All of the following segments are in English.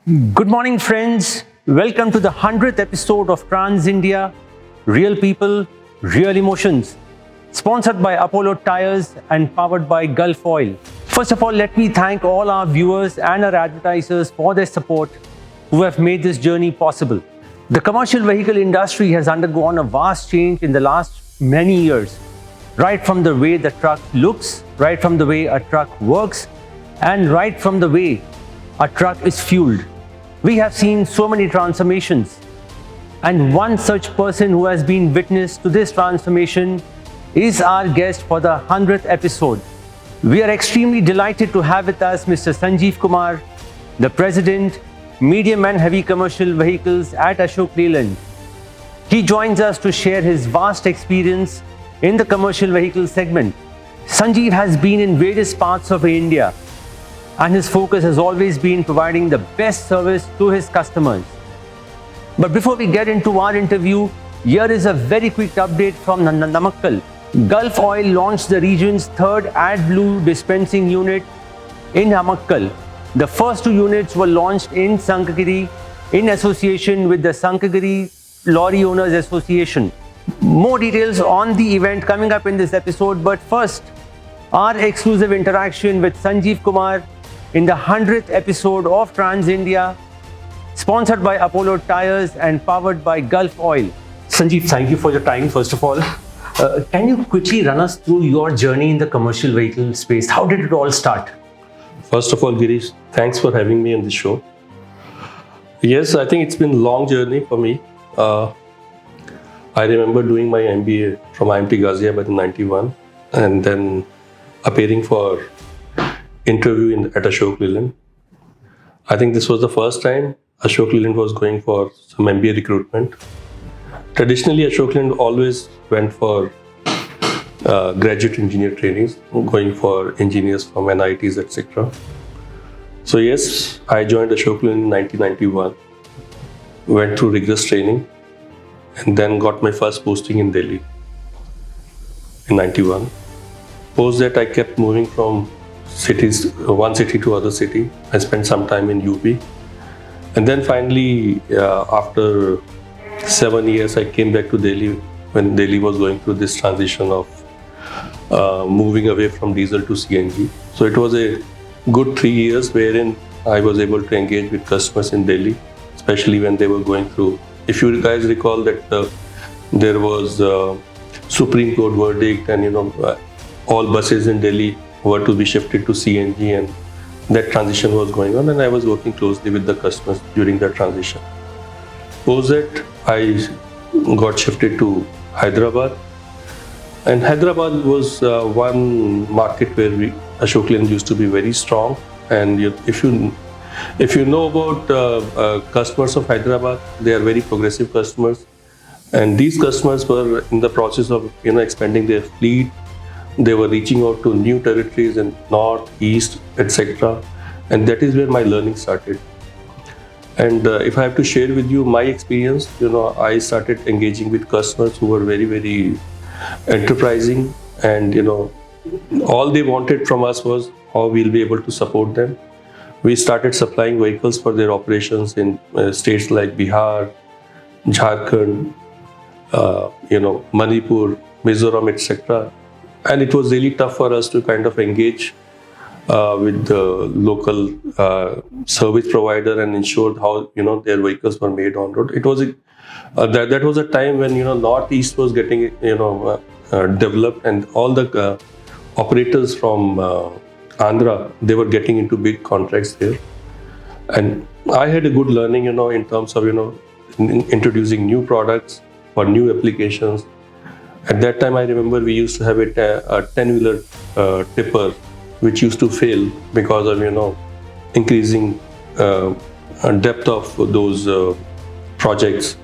Good morning, friends. Welcome to the 100th episode of Trans India Real People, Real Emotions, sponsored by Apollo Tires and powered by Gulf Oil. First of all, let me thank all our viewers and our advertisers for their support who have made this journey possible. The commercial vehicle industry has undergone a vast change in the last many years, right from the way the truck looks, right from the way a truck works, and right from the way a truck is fueled. We have seen so many transformations, and one such person who has been witness to this transformation is our guest for the 100th episode. We are extremely delighted to have with us Mr. Sanjeev Kumar, the President, Medium and Heavy Commercial Vehicles at Ashok Leyland. He joins us to share his vast experience in the commercial vehicle segment. Sanjeev has been in various parts of India, and his focus has always been providing the best service to his customers. But before we get into our interview, here is a very quick update from Namakkal. Gulf Oil launched the region's third AdBlue dispensing unit in Namakkal. The first two units were launched in Sankagiri in association with the Sankagiri Lorry Owners Association. More details on the event coming up in this episode, but first, our exclusive interaction with Sanjeev Kumar in the 100th episode of Trans India, sponsored by Apollo Tires and powered by Gulf Oil. Sanjeev, thank you for your time, first of all. Can you quickly run us through your journey in the commercial vehicle space? How did it all start? First of all, Girish, thanks for having me on the show. Yes, I think it's been a long journey for me. I remember doing my MBA from IMT Ghaziabad in 91 and then appearing for interview at Ashok Leyland. I think this was the first time Ashok Leyland was going for some MBA recruitment. Traditionally, Ashok Leyland always went for graduate engineer trainees, going for engineers from NITs, etc. So yes, I joined Ashok Leyland in 1991, went through rigorous training, and then got my first posting in Delhi in 91. Post that, I kept moving from one city to other city. I spent some time in UP, and then finally, after 7 years, I came back to Delhi when Delhi was going through this transition of moving away from diesel to CNG. So it was a good 3 years wherein I was able to engage with customers in Delhi, especially when they were going through. If you guys recall that there was a Supreme Court verdict, and all buses in Delhi were to be shifted to CNG, and that transition was going on, and I was working closely with the customers during that transition. Post that, I got shifted to Hyderabad, and Hyderabad was one market where Ashok Leyland used to be very strong. And if you know about customers of Hyderabad, they are very progressive customers, and these customers were in the process of expanding their fleet. They were reaching out to new territories in north, east, etc. And that is where my learning started. And if I have to share with you my experience, I started engaging with customers who were very, very enterprising, and all they wanted from us was how we'll be able to support them. We started supplying vehicles for their operations in states like Bihar, Jharkhand, Manipur, Mizoram, etc. And it was really tough for us to kind of engage with the local service provider and ensure how their vehicles were made on road. It was that was a time when Northeast was getting developed, and all the operators from Andhra, they were getting into big contracts there. And I had a good learning in terms of introducing new products for new applications. At that time, I remember we used to have a 10-wheeler tipper which used to fail because of increasing depth of those projects.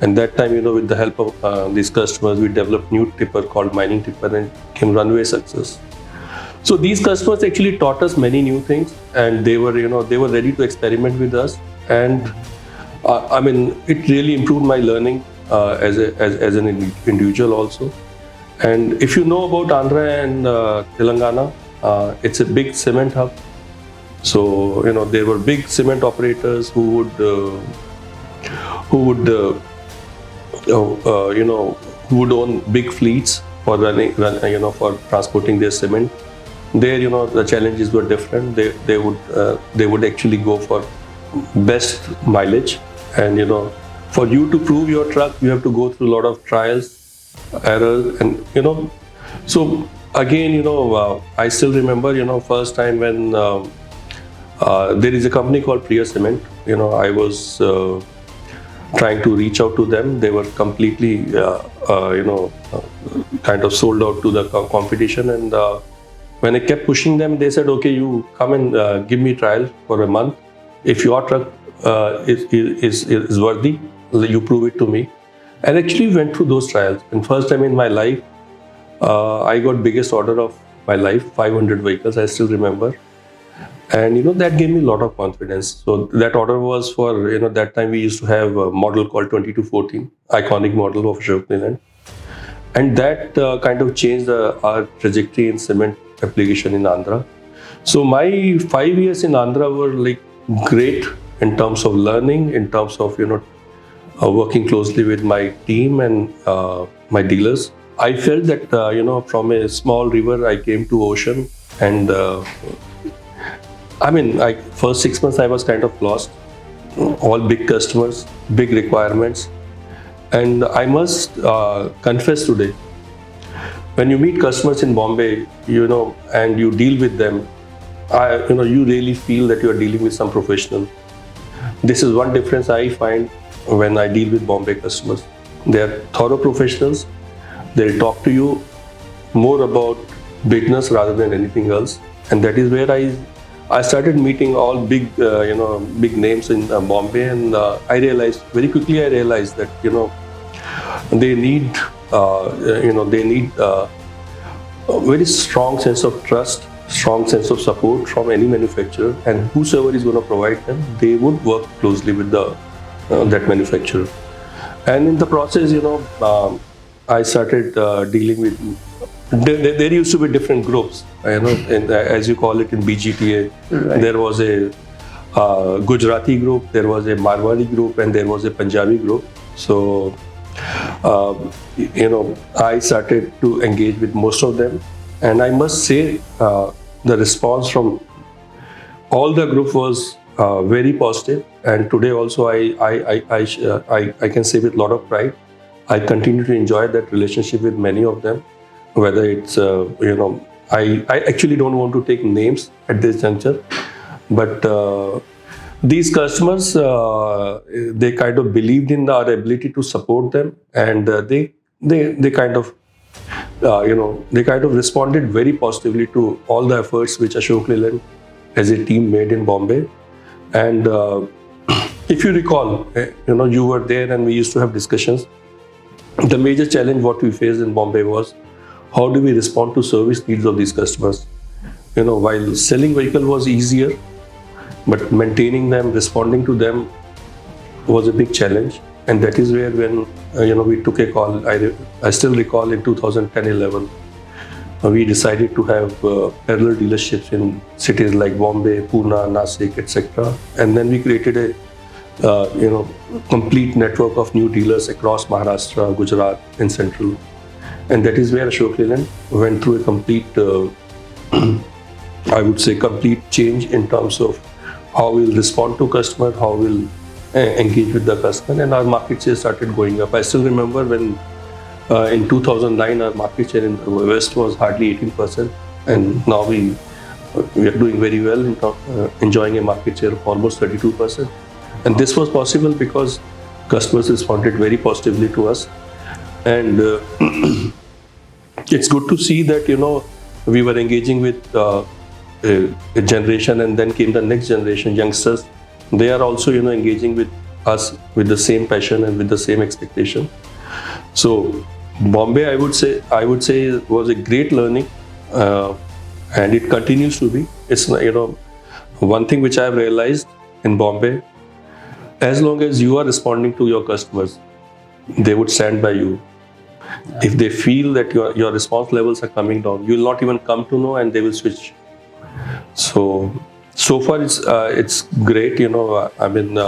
And that time, with the help of these customers, we developed new tipper called mining tipper, and became runway success. So these customers actually taught us many new things, and they were ready to experiment with us. And it really improved my learning as an individual also. And if you know about Andhra and Telangana, it's a big cement hub. So there were big cement operators who would who would own big fleets for for transporting their cement. There, the challenges were different. They would actually go for best mileage, and for you to prove your truck, you have to go through a lot of trials, errors, and So again, I still remember, first time when there is a company called Priya Cement. I was trying to reach out to them. They were completely, kind of sold out to the competition. And when I kept pushing them, they said, "Okay, you come and give me trial for a month. If your truck is worthy, you prove it to me." And actually went through those trials. And first time in my life, I got biggest order of my life, 500 vehicles. I still remember. And that gave me a lot of confidence. So that order was for that time we used to have a model called 2214, iconic model of Ashok Leyland, and that kind of changed our trajectory in cement application in Andhra. So my 5 years in Andhra were like great in terms of learning, in terms of working closely with my team and my dealers. I felt that from a small river I came to ocean, and first 6 months I was kind of lost. All big customers, big requirements, and I must confess today, when you meet customers in Bombay, and you deal with them, you really feel that you are dealing with some professional. This is one difference I find when I deal with Bombay customers. They are thorough professionals. They'll talk to you more about business rather than anything else, and that is where I started meeting all big, big names in Bombay, and I realized very quickly. I realized that they need, a very strong sense of trust, strong sense of support from any manufacturer, and whosoever is going to provide them, they would work closely with that manufacturer. And in the process, I started dealing with. There used to be different groups, as you call it in BGTA. Right. There was a Gujarati group, there was a Marwari group, and there was a Punjabi group. So, I started to engage with most of them, and I must say the response from all the group was very positive. And today also, I can say with a lot of pride, I continue to enjoy that relationship with many of them. Whether it's, I actually don't want to take names at this juncture, but these customers, they kind of believed in our ability to support them, and they kind of, they kind of responded very positively to all the efforts which Ashok Leyland as a team made in Bombay. And if you recall, you were there and we used to have discussions. The major challenge what we faced in Bombay was, how do we respond to service needs of these customers? While selling vehicle was easier, but maintaining them, responding to them was a big challenge. And that is where when, we took a call, I still recall in 2010-11, we decided to have parallel dealerships in cities like Bombay, Pune, Nasik, etc. And then we created a, complete network of new dealers across Maharashtra, Gujarat, and Central. And that is where Ashok Leyland went through a complete, I would say, complete change in terms of how we'll respond to customer, how we'll engage with the customer, and our market share started going up. I still remember when in 2009 our market share in the West was hardly 18%, and now we are doing very well, enjoying a market share of almost 32%. And this was possible because customers responded very positively to us. And it's good to see that, we were engaging with a generation, and then came the next generation, youngsters. They are also, engaging with us with the same passion and with the same expectation. So Bombay, I would say was a great learning, and it continues to be. It's, one thing which I have realized in Bombay, as long as you are responding to your customers, they would stand by you. If they feel that your response levels are coming down, you will not even come to know, and they will switch. So So far, it's great. I mean,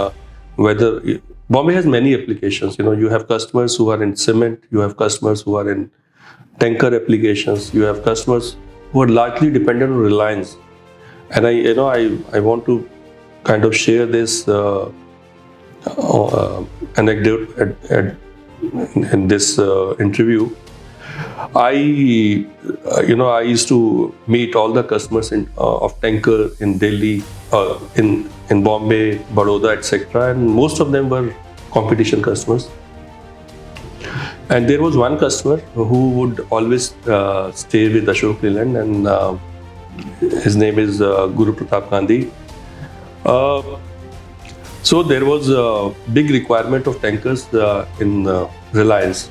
whether Bombay has many applications. You have customers who are in cement. You have customers who are in tanker applications. You have customers who are largely dependent on Reliance. And I want to kind of share this anecdote in this interview. I used to meet all the customers of tanker in Delhi, in Bombay, Baroda, etc. And most of them were competition customers. And there was one customer who would always stay with Ashok Leyland, and his name is Guru Pratap Gandhi. So there was a big requirement of tankers in Reliance.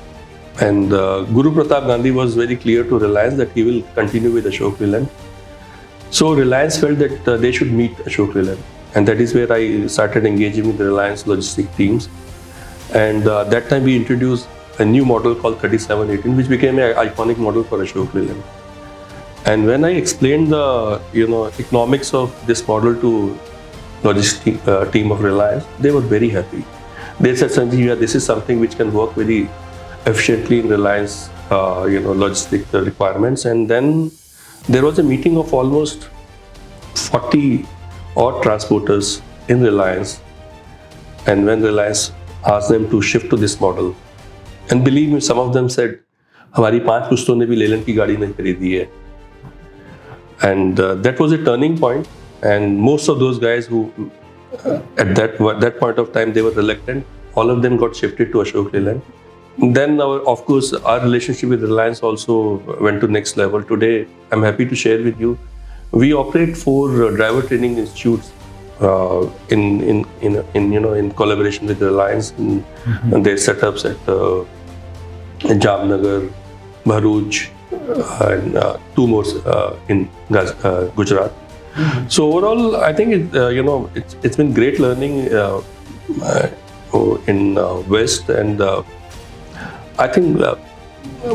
And Guru Pratap Gandhi was very clear to Reliance that he will continue with Ashok Leyland. So Reliance felt that they should meet Ashok Leyland. And that is where I started engaging with the Reliance logistic teams. And that time we introduced a new model called 3718, which became an iconic model for Ashok Leyland. And when I explained the economics of this model to logistic team of Reliance, they were very happy. They said, Sanjeev, yeah, this is something which can work very efficiently in Reliance logistic requirements. And then there was a meeting of almost 40 odd transporters in Reliance. And when Reliance asked them to shift to this model, and believe me, some of them said, हमारी 5 पुश्तों ने भी लेलन की गाड़ी नहीं खरीदी है. And that was a turning point. And most of those guys who, at that point of time, they were reluctant. All of them got shifted to Ashok Leyland. Then, of course, our relationship with Reliance also went to next level. Today, I'm happy to share with you, we operate 4 driver training institutes in collaboration with Reliance, and their setups at Jamnagar, Bharuch, and 2 more in Gujarat. So overall, I think it's been great learning in West, and I think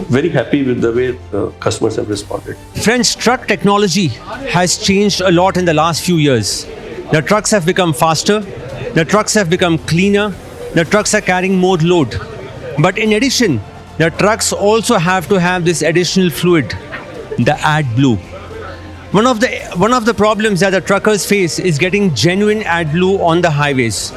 very happy with the way customers have responded. Friends, truck technology has changed a lot in the last few years. The trucks have become faster, the trucks have become cleaner, the trucks are carrying more load. But in addition, the trucks also have to have this additional fluid, the AdBlue. One of the problems that the truckers face is getting genuine AdBlue on the highways.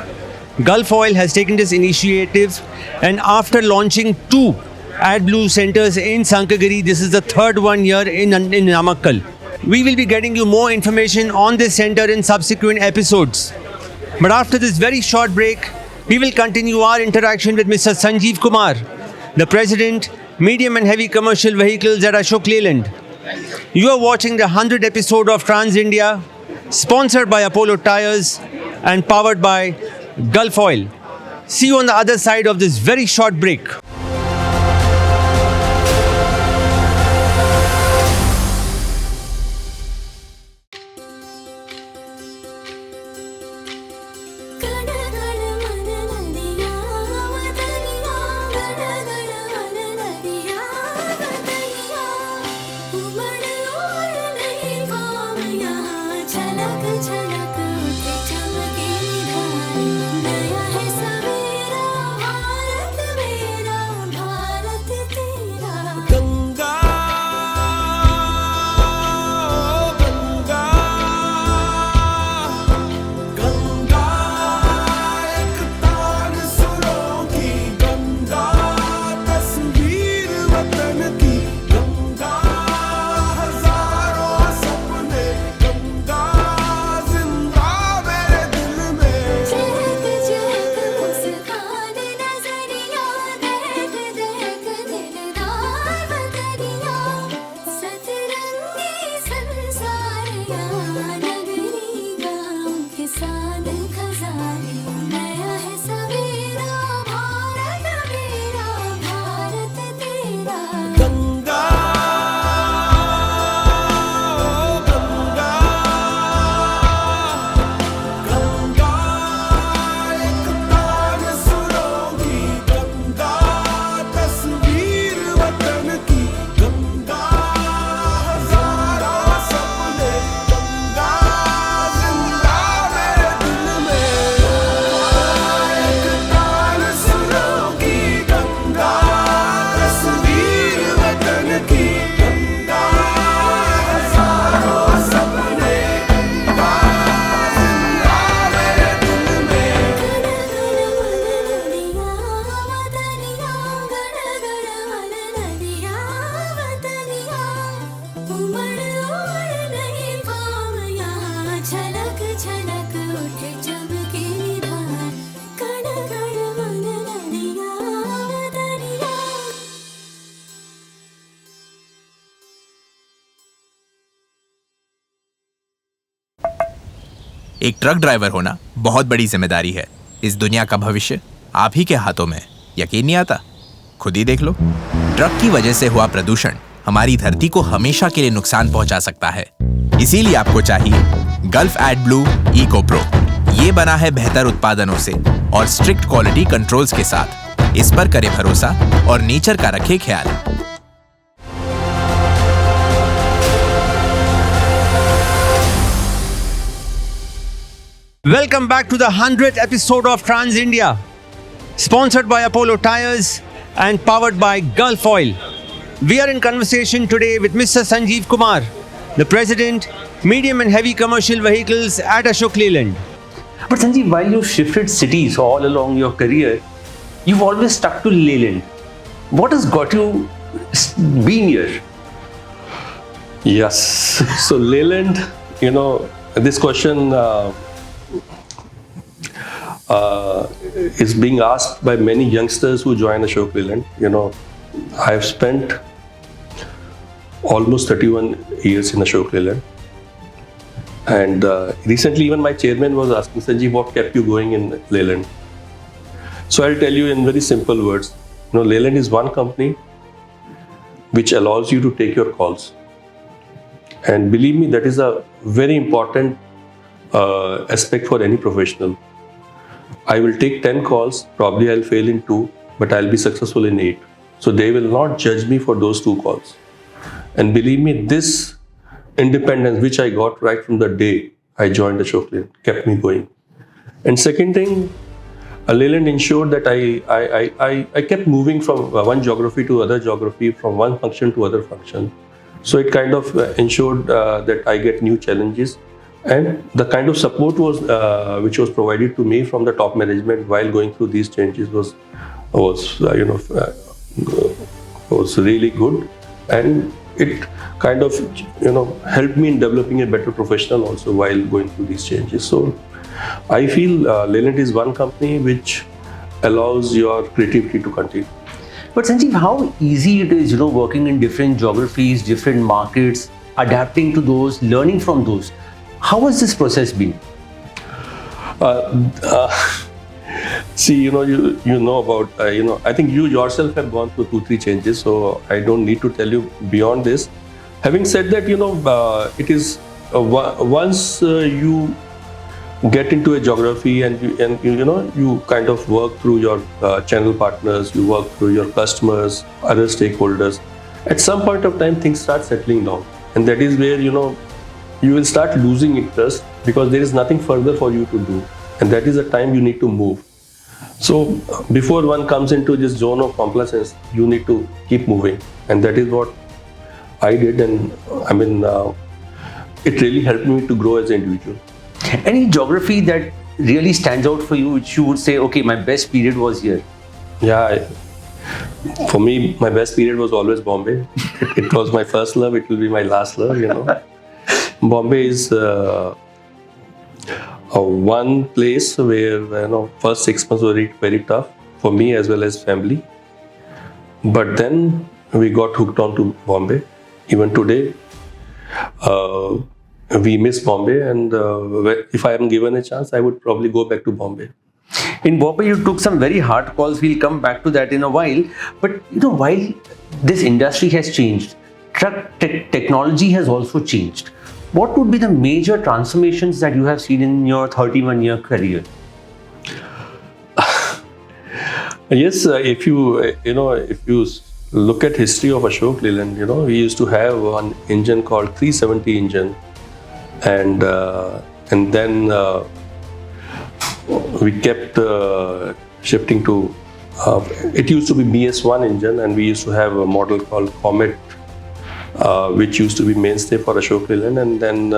Gulf Oil has taken this initiative, and after launching 2 AdBlue centers in Sankagiri, this is the 3rd one here in Namakkal. We will be getting you more information on this center in subsequent episodes. But after this very short break, we will continue our interaction with Mr. Sanjeev Kumar, the President, Medium and Heavy Commercial Vehicles at Ashok Leyland. You are watching the 100th episode of Trans India, sponsored by Apollo Tyres and powered by Gulf Oil. See you on the other side of this very short break. एक truck driver होना बहुत बड़ी जिम्मेदारी है। इस दुनिया का भविष्य आप ही के हाथों में। यकीन नहीं आता? खुद ही देख लो। ट्रक की वजह से हुआ प्रदूषण हमारी धरती को हमेशा के लिए नुकसान पहुंचा सकता है। इसीलिए आपको चाहिए गल्फ एडब्लू इको प्रो। ये बना है बेहतर उत्पादनों से और स्ट्रिक्ट क्वालिटी कंट्रोल्स के साथ। इस पर करे भरोसा और नेचर का रखे ख्याल। Welcome back to the 100th episode of Trans India, sponsored by Apollo Tyres and powered by Gulf Oil. We are in conversation today with Mr. Sanjeev Kumar, the President, Medium and Heavy Commercial Vehicles at Ashok Leyland. But Sanjeev, while you shifted cities all along your career, you've always stuck to Leyland. What has got you being here? Yes. So Leyland, this question is being asked by many youngsters who join Ashok Leyland. I've spent almost 31 years in Ashok Leyland. And recently even my chairman was asking, Sanjeev, what kept you going in Leyland? So I'll tell you in very simple words. Leyland is one company which allows you to take your calls. And believe me, that is a very important aspect for any professional. I will take 10 calls, probably I'll fail in 2, but I'll be successful in 8. So they will not judge me for those 2 calls. And believe me, this independence which I got right from the day I joined Ashok Leyland kept me going. And second thing, Leyland ensured that I kept moving from one geography to other geography, from one function to other function. So it kind of ensured that I get new challenges. And the kind of support which was provided to me from the top management while going through these changes was really good, and it kind of helped me in developing a better professional also while going through these changes. So I feel Leyland is one company which allows your creativity to continue. But Sanjeev, how easy it is, working in different geographies, different markets, adapting to those, learning from those. How has this process been? See, you know about, I think you yourself have gone through 2-3 changes, so I don't need to tell you beyond this. Having said that, it is once you get into a geography and you kind of work through your channel partners, you work through your customers, other stakeholders. At some point of time, things start settling down, and that is where you will start losing interest because there is nothing further for you to do, and that is the time you need to move. So before one comes into this zone of complacence, you need to keep moving, and that is what I did. And it really helped me to grow as an individual. Any geography that really stands out for you, which you would say, okay, my best period was here? Yeah, for me, my best period was always Bombay. It was my first love. It will be my last love. Bombay is one place where first 6 months were very tough for me as well as family. But then we got hooked on to Bombay. Even today, we miss Bombay, and if I am given a chance, I would probably go back to Bombay. In Bombay, you took some very hard calls. We'll come back to that in a while. But while this industry has changed, truck technology has also changed. What would be the major transformations that you have seen in your 31-year career? Yes, if you look at history of Ashok Leyland, we used to have one engine called 370 engine, and then we kept shifting to. It used to be BS1 engine, and we used to have a model called Comet, which used to be mainstay for Ashok Leyland, and then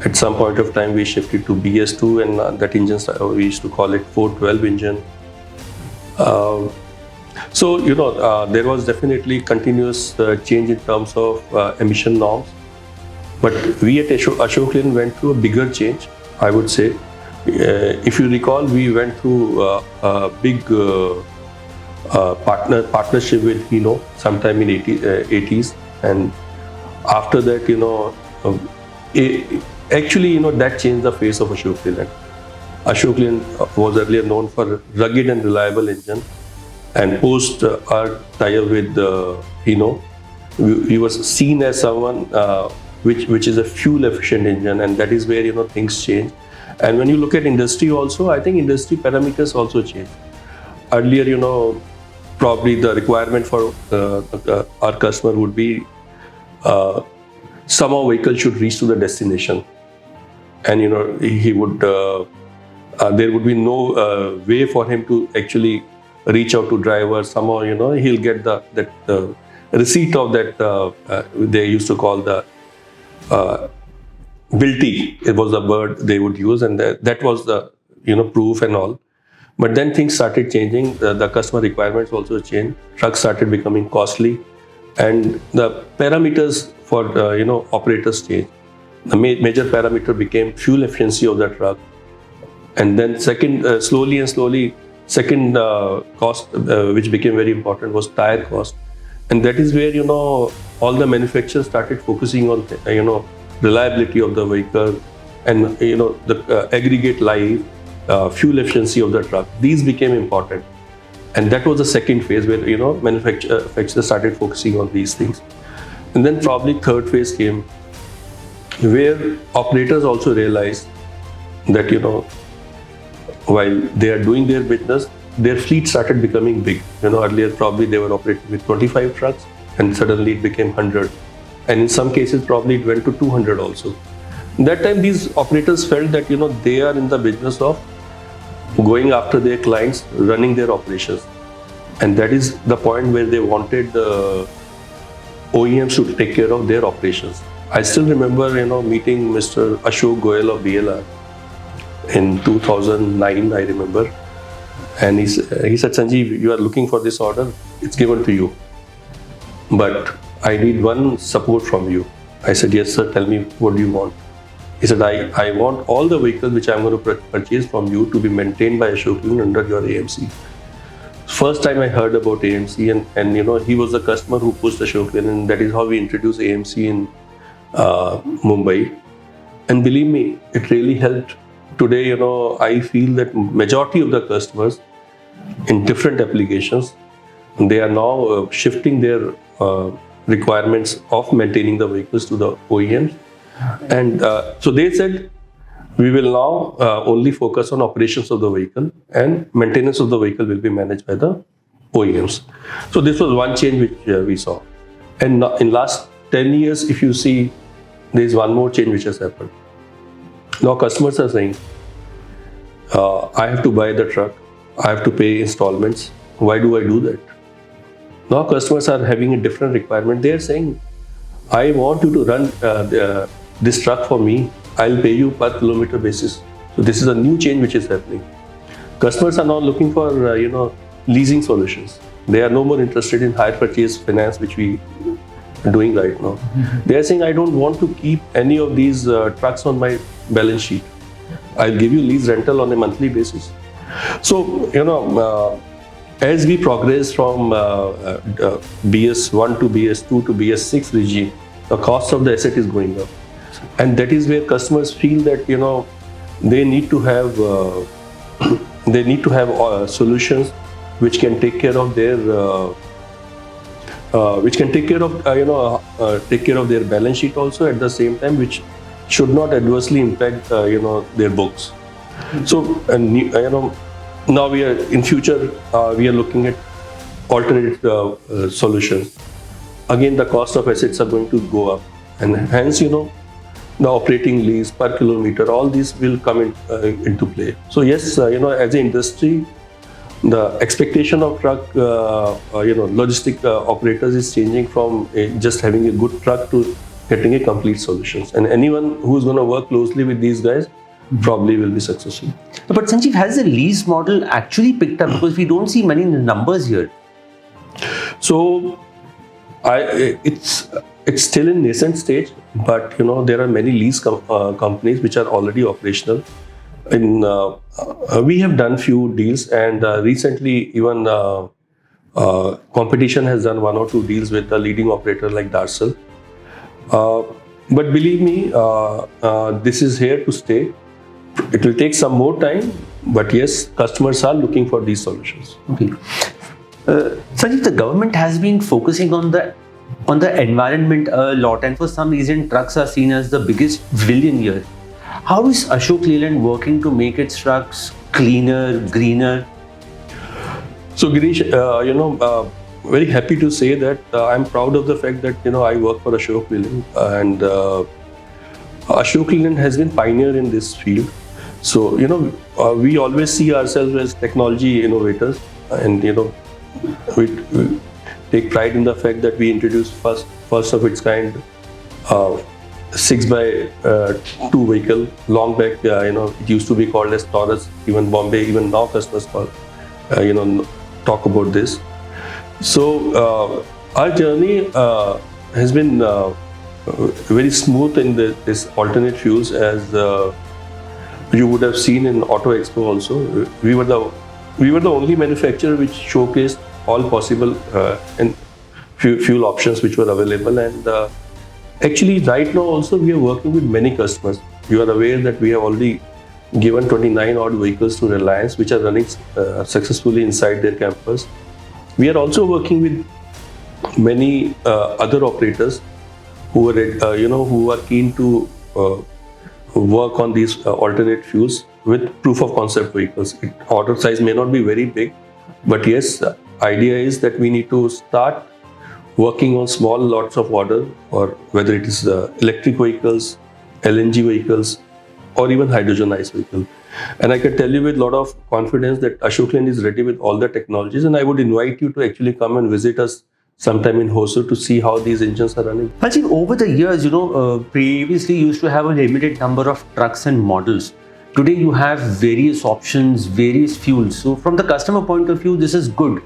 at some point of time we shifted to BS2, and that engine we used to call it 412 engine. So there was definitely continuous change in terms of emission norms, but we at Ashok Leyland went through a bigger change, I would say. If you recall, we went through a big partnership with Hino sometime in 80s. And after that, actually, that changed the face of Ashok Leyland. Ashok Leyland was earlier known for rugged and reliable engine, and post our tie-up with Hino, we was seen as someone which is a fuel efficient engine, and that is where things change. And when you look at industry also, I think industry parameters also change. Earlier, probably the requirement for our customer would be somehow vehicle should reach to the destination, and he would there would be no way for him to actually reach out to driver. Somehow he'll get that receipt of that they used to call the Bilty. It was the word they would use, and that was the proof and all. But then things started changing. The customer requirements also changed. Trucks started becoming costly, and the parameters for operators changed. The major parameter became fuel efficiency of the truck, and then slowly second cost which became very important was tire cost, and that is where all the manufacturers started focusing on reliability of the vehicle and the aggregate life, fuel efficiency of the truck. These became important, and that was the second phase where manufacturers started focusing on these things. And then probably third phase came, where operators also realized that while they are doing their business, their fleet started becoming big. Earlier probably they were operating with 25 trucks, and suddenly it became 100, and in some cases probably it went to 200 also. That time these operators felt that they are in the business of going after their clients, running their operations, and that is the point where they wanted the OEMs to take care of their operations. I still remember meeting Mr. Ashok Goyal of BLR in 2009, I remember, and he said, Sanjeev, you are looking for this order, it's given to you, but I need one support from you. I said, yes sir, tell me, what do you want? He said, I want all the vehicles which I'm going to purchase from you to be maintained by Ashok Leyland under your AMC. First time I heard about AMC, and he was the customer who pushed Ashok Leyland, and that is how we introduced AMC in Mumbai. And believe me, it really helped. Today, I feel that majority of the customers in different applications, they are now shifting their requirements of maintaining the vehicles to the OEMs. And so they said, we will now only focus on operations of the vehicle, and maintenance of the vehicle will be managed by the OEMs. So this was one change which we saw. And in last 10 years, if you see, there is one more change which has happened. Now customers are saying, I have to buy the truck, I have to pay installments. Why do I do that? Now customers are having a different requirement. They are saying, I want you to run this truck for me, I'll pay you per kilometer basis. So this is a new change which is happening. Customers are now looking for leasing solutions. They are no more interested in hire purchase finance, which we are doing right now. They are saying, I don't want to keep any of these trucks on my balance sheet. I'll give you lease rental on a monthly basis. So as we progress from BS1 to BS2 to BS6 regime, the cost of the asset is going up. And that is where customers feel that they need to have solutions which can take care of their take care of their balance sheet also, at the same time, which should not adversely impact their books. So now we are in future we are looking at alternate solutions. Again, the cost of assets are going to go up, and hence the operating lease per kilometer, all these will come into play. So yes, as an industry, the expectation of truck logistic operators is changing from just having a good truck to getting a complete solutions. And anyone who's going to work closely with these guys probably will be successful. But Sanjeev, has the lease model actually picked up? Because we don't see money in the numbers here. So it's still in nascent stage, but there are many lease companies which are already operational. We have done few deals, and recently even competition has done one or two deals with a leading operator like Darcel. But believe me, this is here to stay. It will take some more time, but yes, customers are looking for these solutions. Okay. Sanjeev, the government has been focusing on the environment a lot, and for some reason, trucks are seen as the biggest villain here. How is Ashok Leyland working to make its trucks cleaner, greener? So Girish, very happy to say that I'm proud of the fact that I work for Ashok Leyland, and Ashok Leyland has been pioneer in this field. So we always see ourselves as technology innovators, and we take pride in the fact that we introduced first of its kind 6x2 vehicle long back. It used to be called as Taurus. Even Bombay, even now customers call talk about this. So our journey has been very smooth in this alternate fuels, as you would have seen in Auto Expo also. We were the only manufacturer which showcased all possible and fuel options which were available. And actually, right now also we are working with many customers. You are aware that we have already given 29 odd vehicles to Reliance, which are running successfully inside their campus. We are also working with many other operators who are keen to work on these alternate fuels with proof of concept vehicles. Order size may not be very big, but yes, the idea is that we need to start working on small lots of order, or whether it is electric vehicles, LNG vehicles, or even hydrogenized vehicle. And I can tell you with a lot of confidence that Ashok Leyland is ready with all the technologies, and I would invite you to actually come and visit us sometime in Hosur to see how these engines are running. Sanjeev, over the years, previously you used to have a limited number of trucks and models. Today you have various options, various fuels. So from the customer point of view, this is good.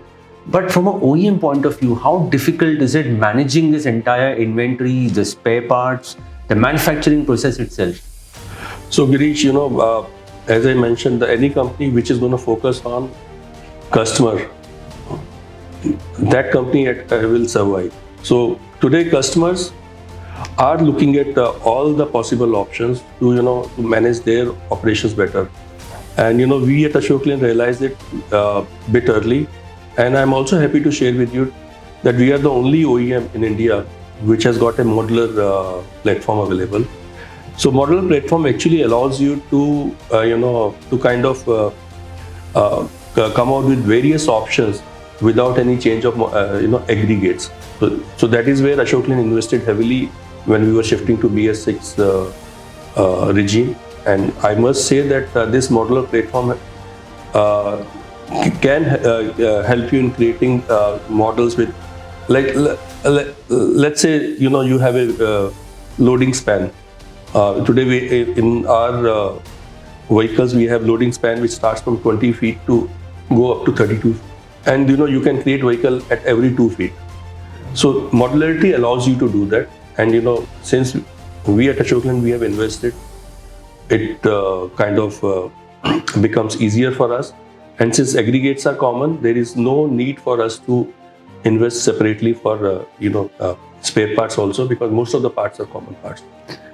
But from an OEM point of view, how difficult is it managing this entire inventory, the spare parts, the manufacturing process itself? So Girish, as I mentioned, any company which is going to focus on customer, that company will survive. So today customers are looking at all the possible options to manage their operations better. And we at Ashok Leyland realized it a bit early. And I'm also happy to share with you that we are the only OEM in India which has got a modular platform available. So modular platform actually allows you to kind of come out with various options without any change of aggregates. So that is where Ashok Leyland invested heavily when we were shifting to BS6 regime. And I must say that this modular platform can help you in creating models with, let's say you have a loading span. Today in our vehicles we have loading span which starts from 20 feet to go up to 32, and you can create vehicle at every 2 feet. So modularity allows you to do that, and since we at Ashok Leyland we have invested, it kind of becomes easier for us. And since aggregates are common, there is no need for us to invest separately for spare parts also, because most of the parts are common parts.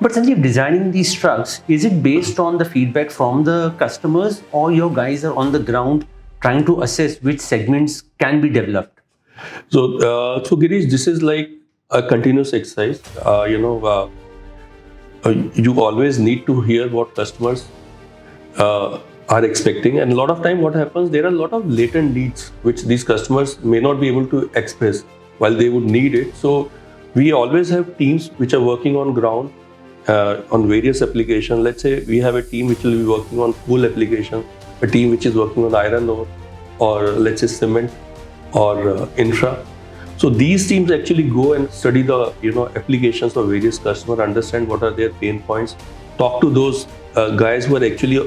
But Sanjeev, designing these trucks, is it based on the feedback from the customers, or your guys are on the ground trying to assess which segments can be developed? So Girish, this is like a continuous exercise. You always need to hear what customers are expecting, and a lot of time what happens, there are a lot of latent needs which these customers may not be able to express while they would need it. So we always have teams which are working on ground on various applications. Let's say we have a team which will be working on coal application, a team which is working on iron ore, or let's say cement or infra. So these teams actually go and study the applications of various customers, understand what are their pain points, talk to those guys who are actually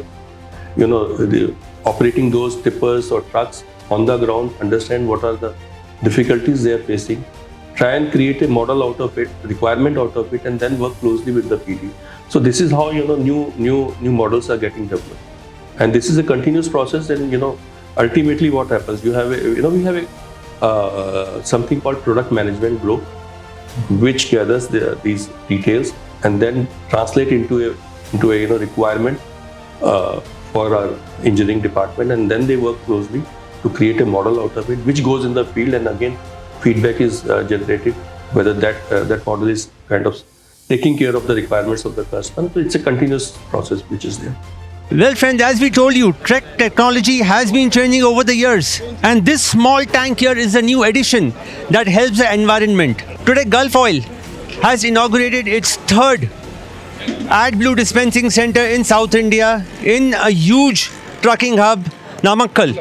operating those tippers or trucks on the ground, understand what are the difficulties they are facing, try and create a model out of it, requirement out of it, and then work closely with the PD. So this is how new models are getting developed, and this is a continuous process. And ultimately what happens, we have a something called product management group which gathers these details, and then translate into a requirement for our engineering department, and then they work closely to create a model out of it, which goes in the field, and again feedback is generated whether that model is kind of taking care of the requirements of the customer. So it's a continuous process which is there. Well, friends, as we told you, Trek technology has been changing over the years. And this small tank here is a new addition that helps the environment. Today, Gulf Oil has inaugurated its third AdBlue dispensing center in South India in a huge trucking hub, Namakkal.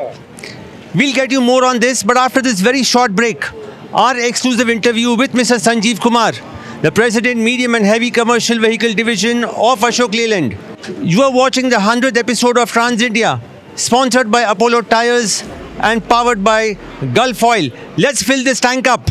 We'll get you more on this, but after this very short break, our exclusive interview with Mr. Sanjeev Kumar, the President, Medium and Heavy Commercial Vehicle Division of Ashok Leyland. You are watching the 100th episode of Trans India, sponsored by Apollo Tires and powered by Gulf Oil. Let's fill this tank up.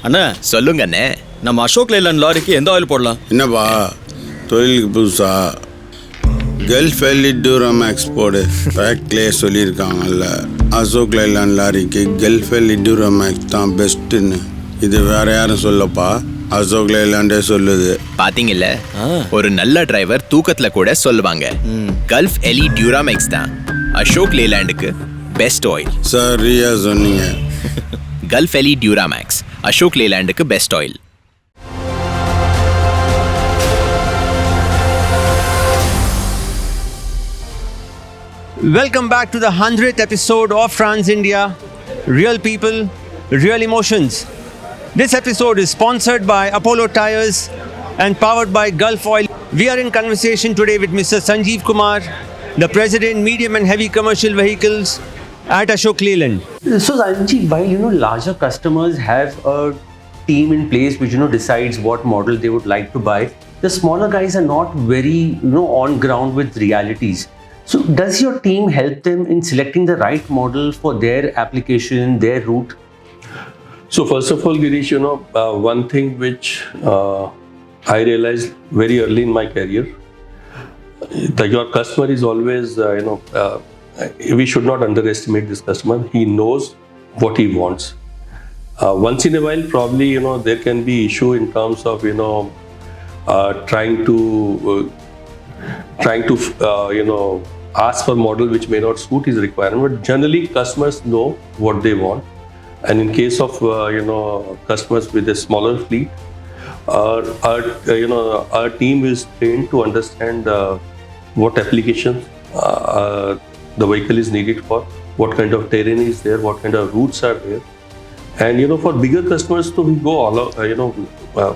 அண்ணா சொல்லுங்க அண்ணே. நம்ம Ashok Layland லாரிக்கு எந்த oil போடலாம்? என்னப்பா தொழிலுக்கு புதுசா gulf எல்லி டியூராமேக்ஸ் போடு. ஃபேக்ட்லேயே சொல்லியிருக்காங்கல்ல, அசோக் லைலாண்ட் லாரிக்கு கல்ஃப் எல்லி டியூராமேக்ஸ் தான் பெஸ்ட்டுன்னு. இது வேற யாரும் சொல்லப்பா, அசோக் லைலாண்டே சொல்லுது. பாத்தீங்கல்ல, ஒரு நல்ல டிரைவர் தூக்கத்துல கூட சொல்லுவாங்க கல்ஃப் எலி டியூராமேக்ஸ் தான் அசோக் லேலாண்டுக்கு பெஸ்ட் ஆயில். சரியா சொன்னீங்க. கல்ஃப் எலி டியூராமேக்ஸ் அசோக் லேலாண்டுக்கு best oil. Welcome back to the 100th episode of Trans India, Real People, Real Emotions. This episode is sponsored by Apollo Tires and powered by Gulf Oil. We are in conversation today with Mr. Sanjeev Kumar, the President, Medium and Heavy Commercial Vehicles at Ashok Leyland. So Sanjeev, while larger customers have a team in place which decides what model they would like to buy, the smaller guys are not very on ground with realities. So does your team help them in selecting the right model for their application, their route? So first of all, Girish, one thing which I realized very early in my career, that your customer is always, we should not underestimate this customer. He knows what he wants. Once in a while, probably, there can be issue in terms of, trying to ask for model which may not suit his requirement. But generally, customers know what they want. And in case of customers with a smaller fleet, our team is trained to understand what applications the vehicle is needed for, what kind of terrain is there, what kind of routes are there. And for bigger customers, so we go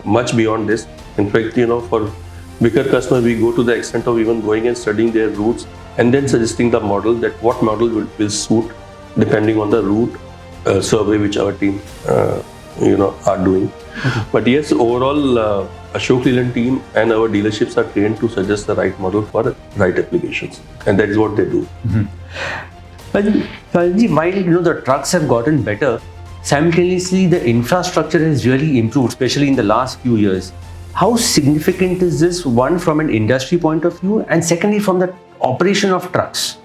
much beyond this. In fact, for bigger customers, we go to the extent of even going and studying their routes and then suggesting the model, that what model will suit depending on the route survey which our team are doing. But yes, overall, Ashok Leyland team and our dealerships are trained to suggest the right model for right applications, and that is what they do. But while the trucks have gotten better, simultaneously the infrastructure has really improved, especially in the last few years. How significant is this, one from an industry point of view, and secondly from the operation of trucks?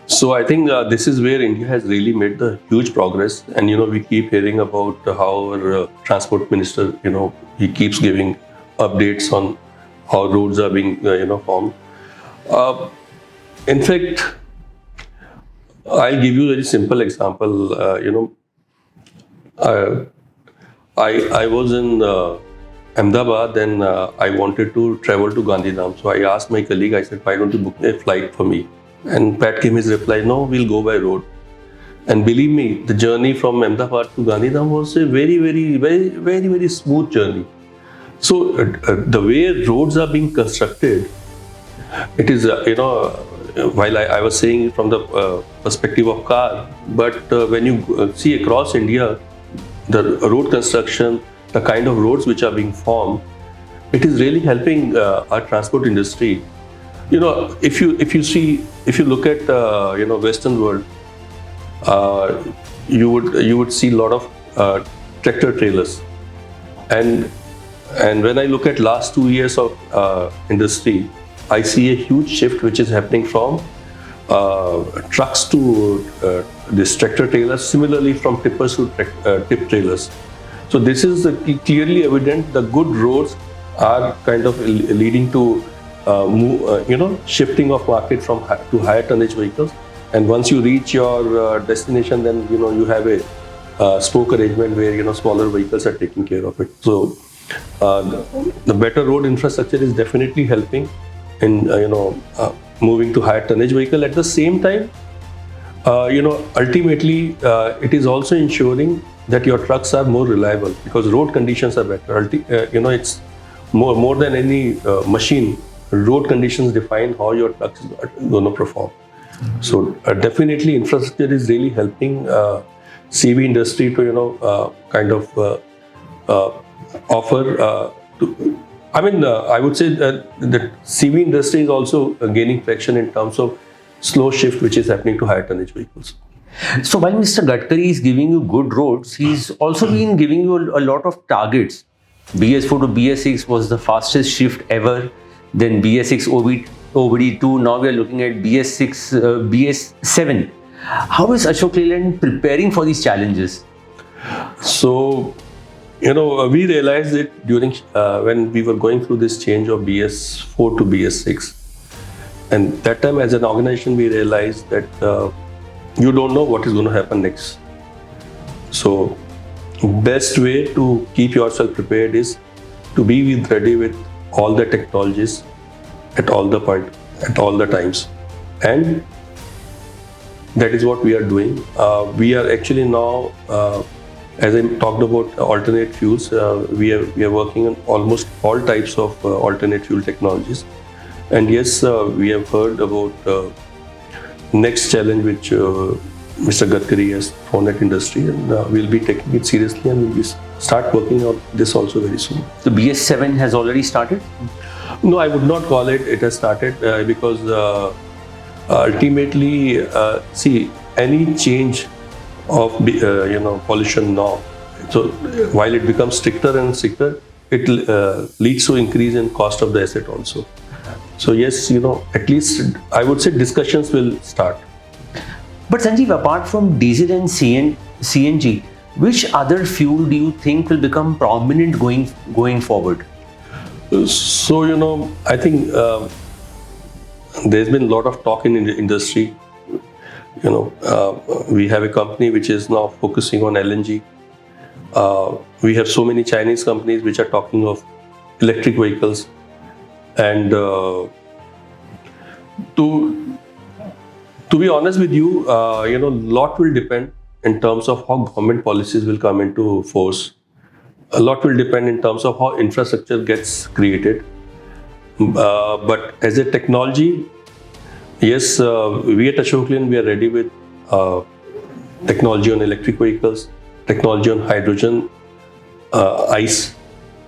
So I think this is where India has really made the huge progress, and we keep hearing about how our transport minister, he keeps giving updates on how roads are being formed. In fact, I'll give you a very simple example. I was in Ahmedabad, then I wanted to travel to Gandhidham. So I asked my colleague, I said, why don't you book a flight for me? And Pat came his reply, no, we'll go by road. And believe me, the journey from Ahmedabad to Gandhidham was a very, very, very, very, very smooth journey. So the way roads are being constructed, it is, while I was saying from the perspective of car, but when you see across India, the road construction, the kind of roads which are being formed, it is really helping our transport industry. If you look at Western world, you would see a lot of tractor trailers, and when I look at last 2 years of industry, I see a huge shift which is happening from trucks to this tractor trailers. Similarly, from tippers to tip trailers. So this is clearly evident. The good roads are kind of leading to shifting of market to higher tonnage vehicles. And once you reach your destination, then you have a spoke arrangement where smaller vehicles are taking care of it. So the better road infrastructure is definitely helping in moving to higher tonnage vehicle. At the same time, ultimately it is also ensuring that your trucks are more reliable because road conditions are better. It's more than any machine. Road conditions define how your trucks are going to perform. So definitely infrastructure is really helping CV industry to kind of offer. I would say that the CV industry is also gaining traction in terms of slow shift which is happening to higher tonnage vehicles. So while Mr. Gadkari is giving you good roads, he's also been giving you a lot of targets. BS4 to BS6 was the fastest shift ever. Then BS6 OBD2. Now we are looking at BS6, BS7. How is Ashok Leyland preparing for these challenges? So, we realized it during when we were going through this change of BS4 to BS6. And that time as an organization, we realized that you don't know what is going to happen next. So, best way to keep yourself prepared is to be ready with all the technologies at all the times, and that is what we are doing. We are actually now, as I talked about alternate fuels, we are working on almost all types of alternate fuel technologies. And yes, we have heard about next challenge which Mr. Gadkari has thrown at industry, and we'll be taking it seriously and we'll start working on this also very soon. The BS7 has already started? No, I would not call it has started because ultimately, see, any change of pollution norm, so while it becomes stricter and stricter, it leads to increase in cost of the asset also. So yes, at least I would say discussions will start. But Sanjeev, apart from diesel and CNG, which other fuel do you think will become prominent going forward? So I think there's been a lot of talk in the industry. We have a company which is now focusing on LNG. We have so many Chinese companies which are talking of electric vehicles, and to be honest with you, lot will depend in terms of how government policies will come into force. A lot will depend in terms of how infrastructure gets created. But as a technology, yes, we at Ashok Leyland, we are ready with technology on electric vehicles, technology on hydrogen, ICE,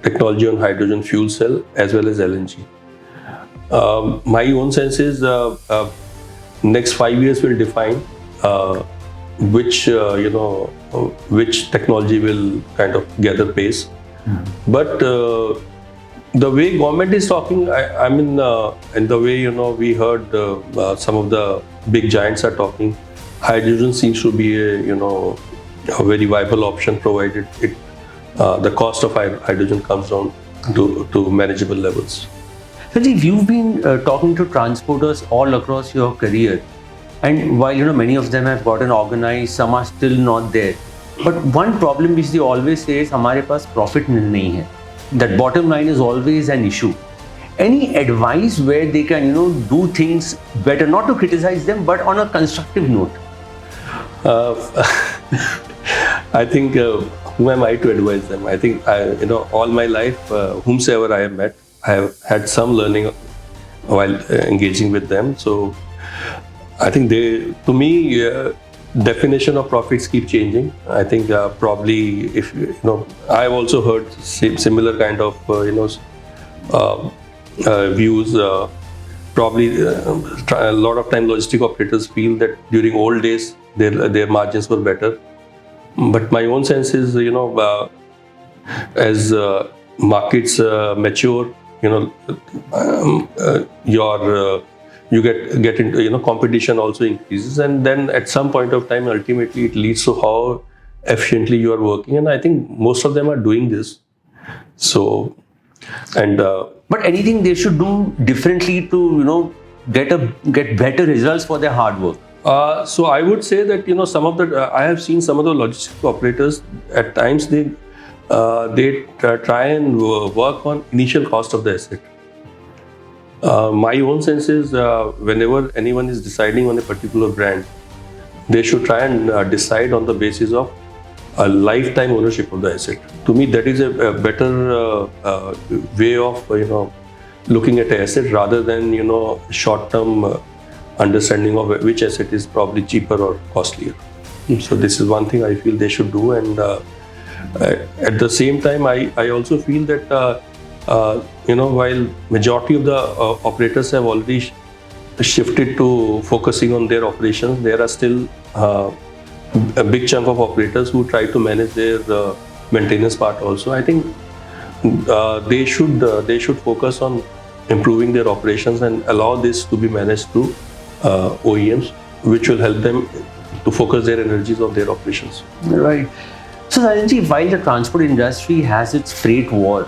technology on hydrogen fuel cell, as well as LNG. My own sense is next 5 years will define which technology will kind of gather pace. But the way government is talking, I mean, and the way we heard some of the big giants are talking, hydrogen seems to be a very viable option, provided the cost of hydrogen comes down to manageable levels. Sanjeev, you've been talking to transporters all across your career, and while many of them have gotten organized, some are still not there. But one problem which they always say is, "हमारे पास profit नहीं है." That bottom line is always an issue. Any advice where they can do things better, not to criticize them, but on a constructive note? I think who am I to advise them? I think all my life, whomsoever I have met, I have had some learning while engaging with them. So I think to me, definition of profits keep changing. I think probably if I've also heard similar kind of views. Probably a lot of time logistic operators feel that during old days their margins were better. But my own sense is as markets mature, you get into competition also increases, and then at some point of time ultimately it leads to how efficiently you are working, and I think most of them are doing this. So but anything they should do differently to get better results for their hard work? So I would say that some of the I have seen some of the logistic operators at times they try and work on initial cost of the asset. My own sense is whenever anyone is deciding on a particular brand, they should try and decide on the basis of a lifetime ownership of the asset. To me, that is a better way of looking at an asset rather than short-term understanding of which asset is probably cheaper or costlier. So this is one thing I feel they should do, and at the same time, I also feel that while majority of the operators have already shifted to focusing on their operations, there are still a big chunk of operators who try to manage their maintenance part also. I think they should focus on improving their operations and allow this to be managed through OEMs, which will help them to focus their energies on their operations. Right. So Sanjeev, while the transport industry has its freight war,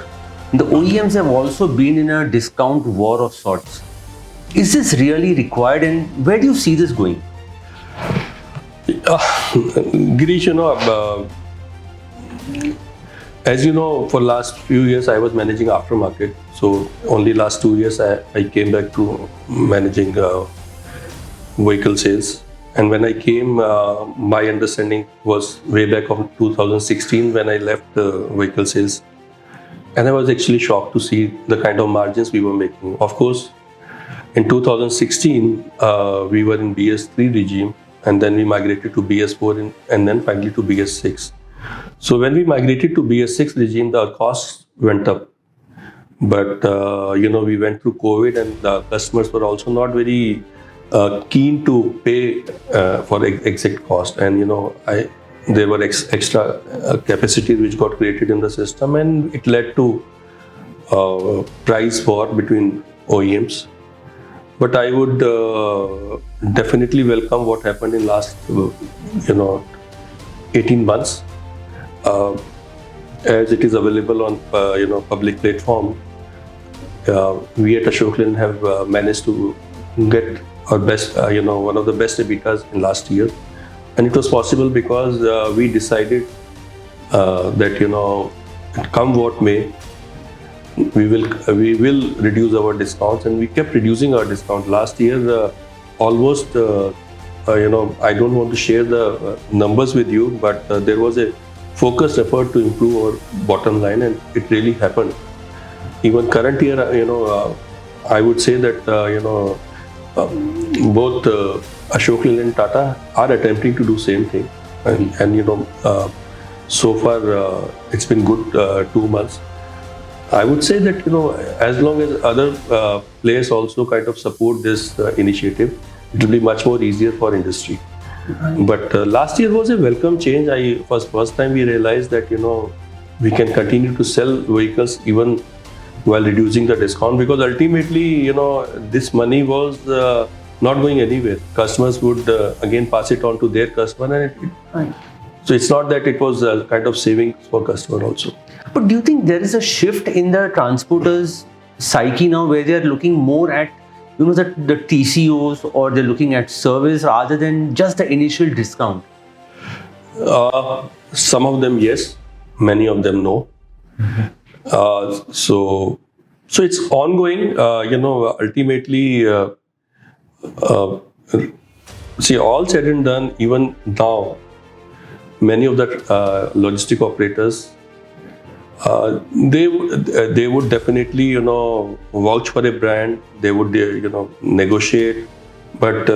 the OEMs have also been in a discount war of sorts. Is this really required, and where do you see this going? Girish, as you know, for last few years I was managing aftermarket. So only last 2 years I came back to managing vehicle sales. And when I came, my understanding was way back of 2016 when I left vehicle sales. And I was actually shocked to see the kind of margins we were making. Of course, in 2016, we were in BS3 regime, and then we migrated to BS4 and then finally to BS6. So when we migrated to BS6 regime, the costs went up. But, we went through COVID, and the customers were also not very keen to pay for exact cost. And, there were extra capacities which got created in the system, and it led to price war between OEMs. But I would definitely welcome what happened in last 18 months, as it is available on public platform. We at Ashok Leyland have managed to get our best, one of the best EBITDAs in last year, and it was possible because we decided that come what may, we will reduce our discounts, and we kept reducing our discount. Last year, almost, I don't want to share the numbers with you, but there was a focused effort to improve our bottom line, and it really happened. Even current year, I would say that both Ashok Leyland and Tata are attempting to do same thing, and so far it's been good 2 months. I would say that as long as other players also kind of support this initiative, it will be much more easier for industry. But last year was a welcome change. First time we realized that we can continue to sell vehicles even while reducing the discount, because ultimately this money was not going anywhere. Customers would again pass it on to their customer, and so it's not that it was a kind of savings for customer also. But do you think there is a shift in the transporters' psyche now, where they are looking more at the TCOs, or they're looking at service rather than just the initial discount? Some of them yes, many of them no. So it's ongoing. Ultimately, see, all said and done, even now, many of the logistic operators, they would definitely vouch for a brand. They would negotiate, but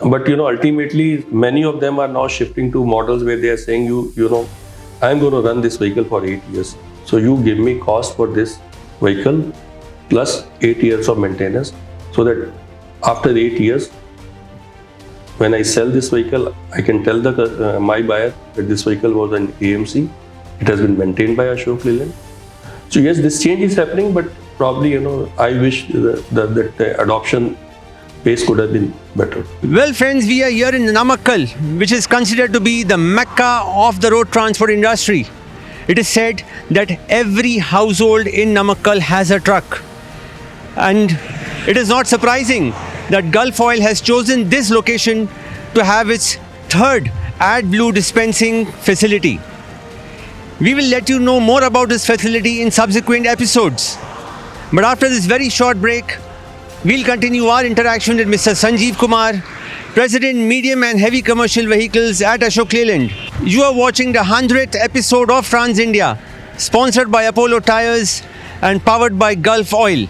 ultimately many of them are now shifting to models where they are saying I'm going to run this vehicle for 8 years, so you give me cost for this vehicle plus 8 years of maintenance, so that after 8 years, when I sell this vehicle, I can tell my buyer that this vehicle was an AMC. It has been maintained by Ashok Leyland. So yes, this change is happening, but probably I wish that the adoption pace could have been better. Well, friends, we are here in Namakkal, which is considered to be the Mecca of the road transport industry. It is said that every household in Namakkal has a truck, and it is not surprising that Gulf Oil has chosen this location to have its third AdBlue dispensing facility. We will let you know more about this facility in subsequent episodes. But after this very short break, we'll continue our interaction with Mr. Sanjeev Kumar, President Medium and Heavy Commercial Vehicles at Ashok Leyland. You are watching the 100th episode of Trans India, sponsored by Apollo Tyres and powered by Gulf Oil.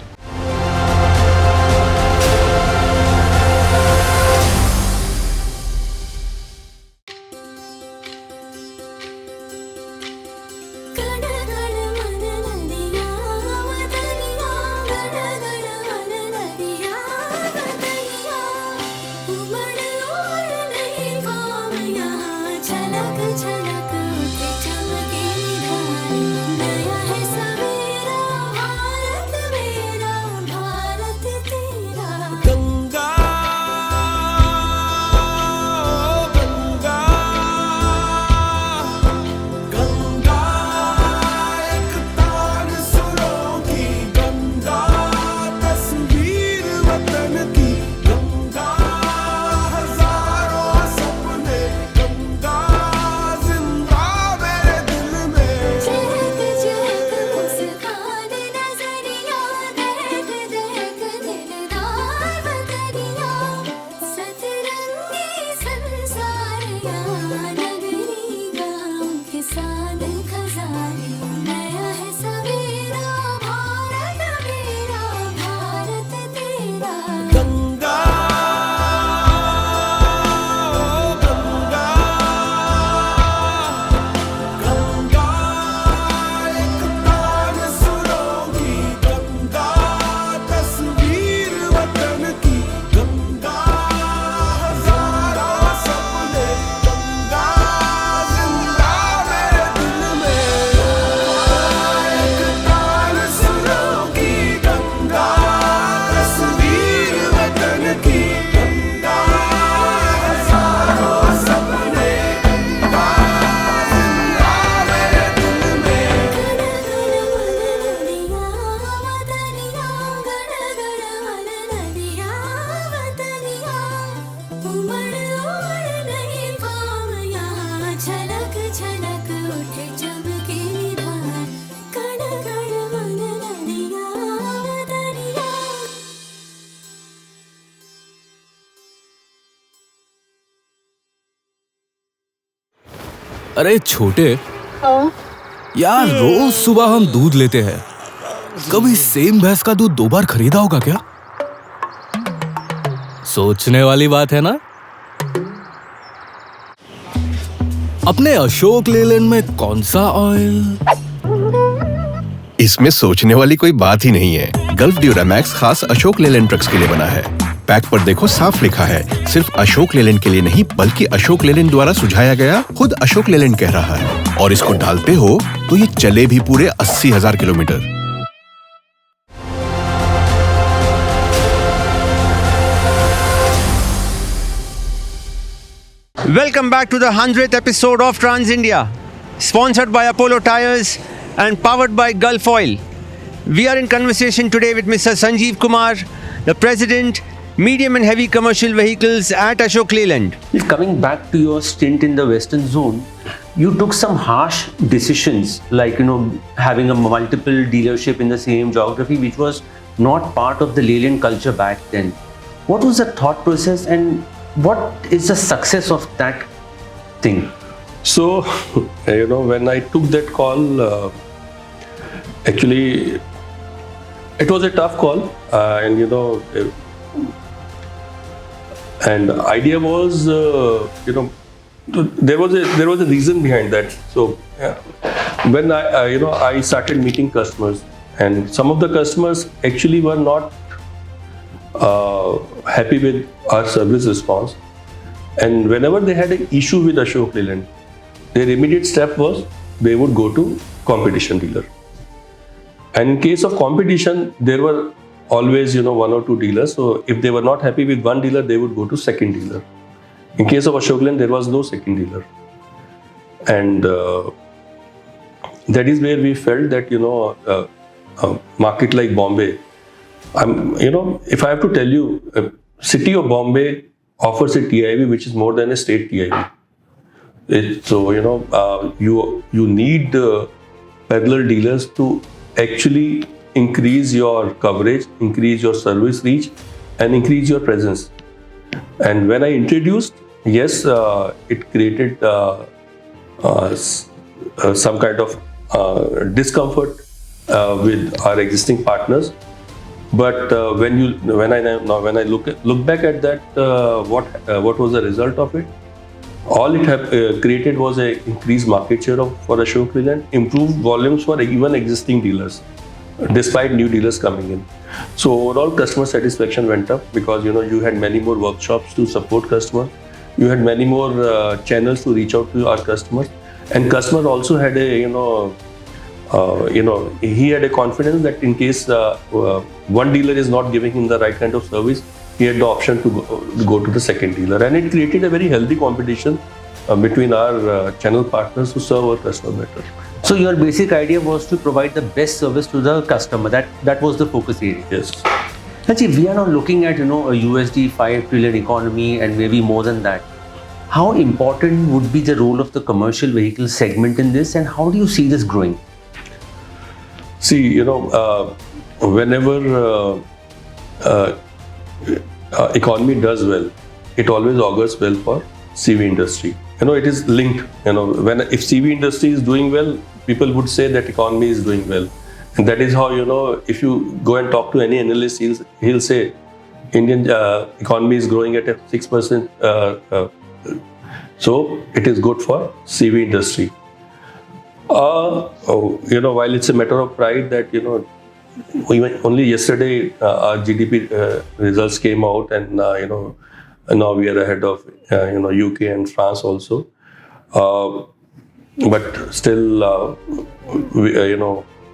अरे छोटे, यार रोज सुबह हम दूध लेते हैं, कभी same भैंस का दूध 2 बार खरीदा होगा क्या? सोचने वाली बात है ना? अपने अशोक लेलैंड में कौन सा ऑयल? इसमें सोचने वाली कोई बात ही नहीं है। गल्फ ड्यूरामैक्स खास अशोक लेलैंड ट्रक्स के लिए बना है। पैक पर देखो साफ लिखा है, सिर्फ अशोक लेलैंड के लिए नहीं बल्कि अशोक लेलैंड द्वारा सुझाया गया, खुद अशोक लेलैंड कह रहा है। और इसको डालते हो तो ये चले भी पूरे 80,000 kilometre. Welcome back to the 100th episode of Trans India, sponsored by Apollo Tyres and powered by Gulf Oil. We are in conversation today with Mr. Sanjeev Kumar, the President, Medium and Heavy Commercial Vehicles at Ashok Leyland. Coming back to your stint in the Western Zone, you took some harsh decisions like, having a multiple dealership in the same geography, which was not part of the Leyland culture back then. What was the thought process and what is the success of that thing? So, when I took that call, actually, it was a tough call, and the idea was, there was a reason behind that. So, when I started meeting customers, and some of the customers actually were not happy with our service response, and whenever they had an issue with Ashok Leyland, their immediate step was they would go to competition dealer. And in case of competition, there were always 1 or 2 dealers. So if they were not happy with one dealer, they would go to second dealer. In case of Ashok Leyland, there was no second dealer, and that is where we felt that a market like Bombay. If I have to tell you, city of Bombay offers a TIV which is more than a state TIV. You need parallel dealers to actually increase your coverage, increase your service reach, and increase your presence. And when I introduced, yes, it created some kind of discomfort with our existing partners. But when I look back at that, what was the result of it? All it have created was a increased market share for Ashok Leyland, improved volumes for even existing dealers, despite new dealers coming in. So overall customer satisfaction went up because you had many more workshops to support customers, you had many more channels to reach out to our customers, and customer also had a he had a confidence that in case one dealer is not giving him the right kind of service, he had the option to go to the second dealer, and it created a very healthy competition between our channel partners to serve our customer better. So your basic idea was to provide the best service to the customer. That was the focus area. Yes. Sanjeev, we are now looking at a USD 5 trillion economy and maybe more than that. How important would be the role of the commercial vehicle segment in this, and how do you see this growing? See, whenever economy does well, it always augurs well for CV industry. It is linked. If CV industry is doing well, people would say that economy is doing well, and that is how if you go and talk to any analyst, he'll say Indian economy is growing at a 6%. So it is good for CV industry. While it's a matter of pride that even only yesterday our GDP results came out, and now we are ahead of UK and France also, but still we,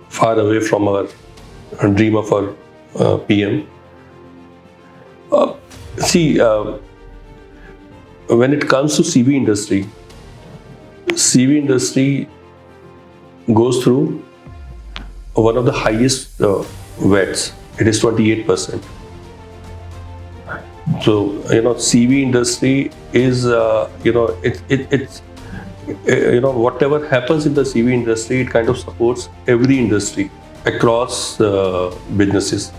far away from our dream of our PM. When it comes to CV industry goes through one of the highest VATs. It is 28%. So CV industry is it's whatever happens in the CV industry, it kind of supports every industry across businesses.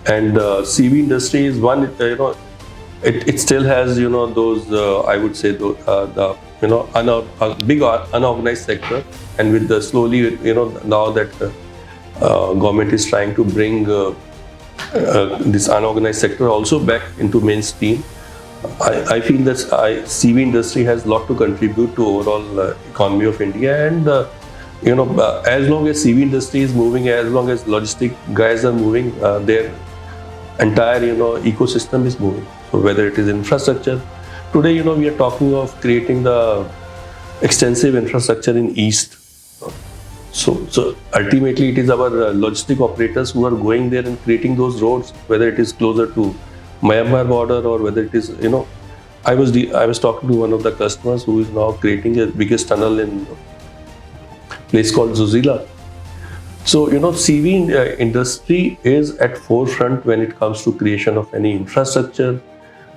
And CV industry is one. It still has those I would say the a big unorganized sector, and with the slowly, now that government is trying to bring this unorganized sector also back into mainstream. I feel that CV industry has a lot to contribute to overall economy of India, and as long as CV industry is moving, as long as logistic guys are moving, their entire ecosystem is moving. So whether it is infrastructure, today we are talking of creating the extensive infrastructure in East. So ultimately it is our logistic operators who are going there and creating those roads, whether it is closer to Myanmar border or whether it is, I was talking to one of the customers who is now creating the biggest tunnel in a place called Zuzila. So, CV industry is at forefront when it comes to creation of any infrastructure.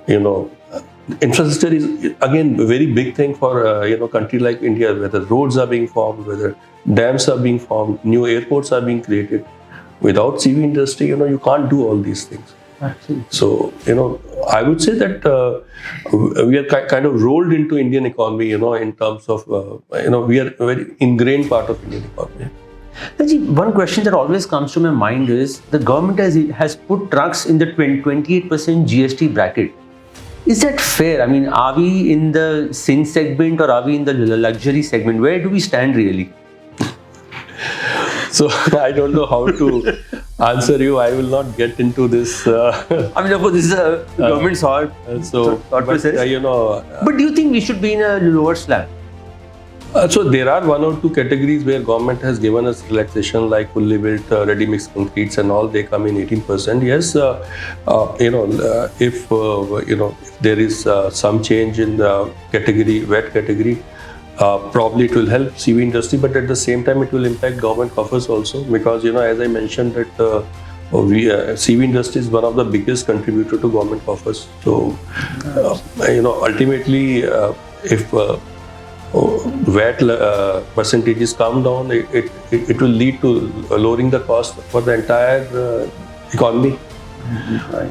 Infrastructure is again a very big thing for country like India, whether roads are being formed, whether dams are being formed, new airports are being created. Without CV industry, you can't do all these things. Absolutely. So, I would say that we are kind of rolled into Indian economy, in terms of, we are a very ingrained part of Indian economy. Sanjeev, one question that always comes to my mind is the government has put trucks in the 28% GST bracket. Is that fair? I mean, are we in the sin segment or are we in the luxury segment? Where do we stand really? So I don't know how to answer you. I will not get into this. I mean, of course, this is a government's thought process. But do you think we should be in a lower slab? So there are one or two categories where government has given us relaxation, like fully built ready mix concretes and all. They come in 18%. Yes, if there is some change in the category, wet category, probably it will help CV industry. But at the same time, it will impact government coffers also, because as I mentioned that CV industry is one of the biggest contributor to government coffers. So ultimately, if VAT percentages come down, it will lead to lowering the cost for the entire economy. Right.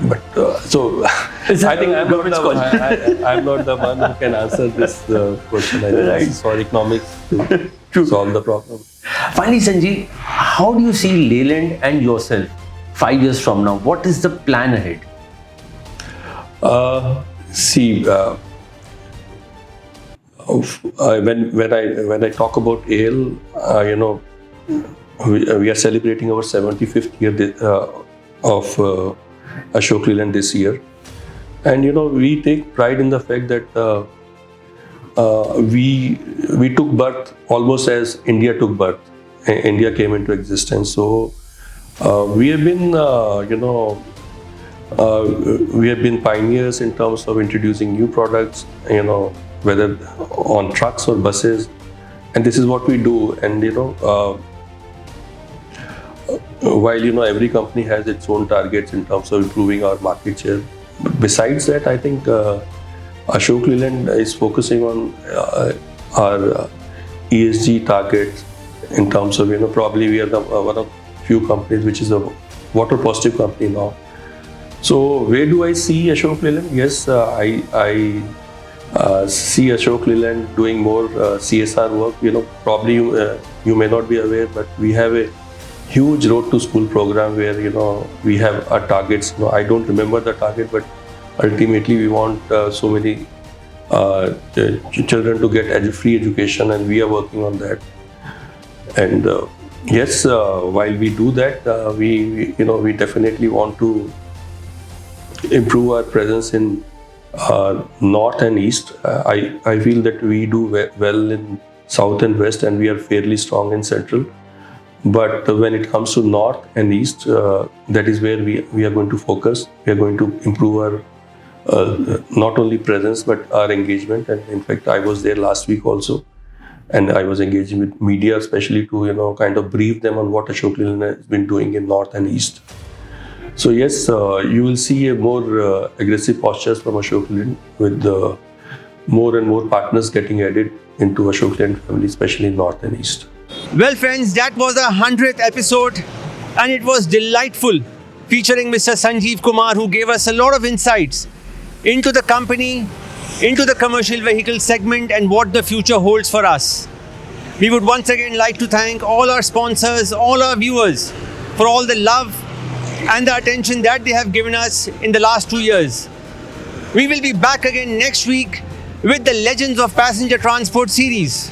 But so I think I'm not the one who can answer this question. I think Right. it's for economics to solve the problem. Finally, Sanjeev, how do you see Leyland and yourself 5 years from now? What is the plan ahead? When I talk about AL, we are celebrating our 75th year of Ashok Leyland this year, and we take pride in the fact that we took birth almost as India took birth. India came into existence. So we have been we have been pioneers in terms of introducing new products, whether on trucks or buses, and this is what we do. And while every company has its own targets in terms of improving our market share, but besides that, I think Ashok Leyland is focusing on our ESG targets in terms of probably we are one of few companies which is a water positive company now. So where do I see Ashok Leyland? Yes, I see Ashok Leyland doing more CSR work. Probably you may not be aware, but we have a huge road to school program where we have our targets. I don't remember the target, but ultimately we want so many children to get free education, and we are working on that. And yes, while we do that, we definitely want to improve our presence in north and east. I feel that we do well in south and west, and we are fairly strong in central. But when it comes to north and east, that is where we are going to focus. We are going to improve our not only presence but our engagement. And in fact, I was there last week also, and I was engaging with media, especially to kind of brief them on what Ashok Leyland has been doing in north and east. So yes, you will see a more aggressive postures from Ashok Leyland, with more and more partners getting added into Ashok Leyland family, especially in north and east. Well, friends, that was the 100th episode, and it was delightful, featuring Mr. Sanjeev Kumar, who gave us a lot of insights into the company, into the commercial vehicle segment and what the future holds for us. We would once again like to thank all our sponsors, all our viewers for all the love and the attention that they have given us in the last 2 years. We will be back again next week with the Legends of Passenger Transport series.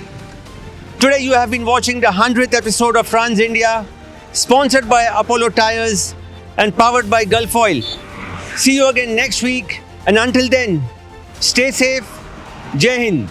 Today you have been watching the 100th episode of Trans India, sponsored by Apollo Tyres and powered by Gulf Oil. See you again next week, and until then, stay safe. Jai Hind.